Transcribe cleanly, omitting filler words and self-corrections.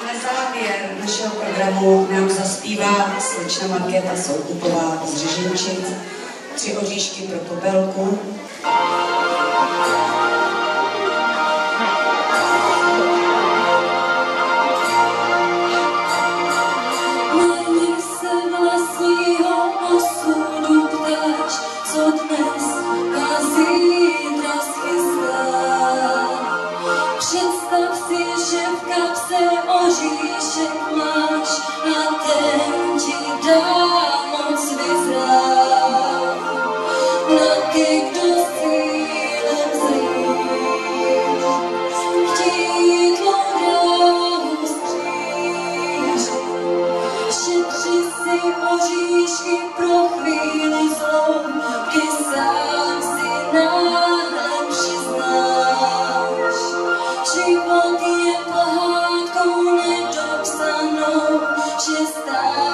Na závěr našeho programu nám zaspívá slečna Markéta Soukupová z Řežinčic, 3 oříšky pro Popelku. Představ si, že v kapse oříšek máš a ten ti dá moc vyzrát. Na ty, kdo s cílem zlým chtít dráhu střížit. Šetři si oříšky pro chvíli zlou, kdy sám si náhle přiznáš. Život je pohádkou nedopsanou, že stále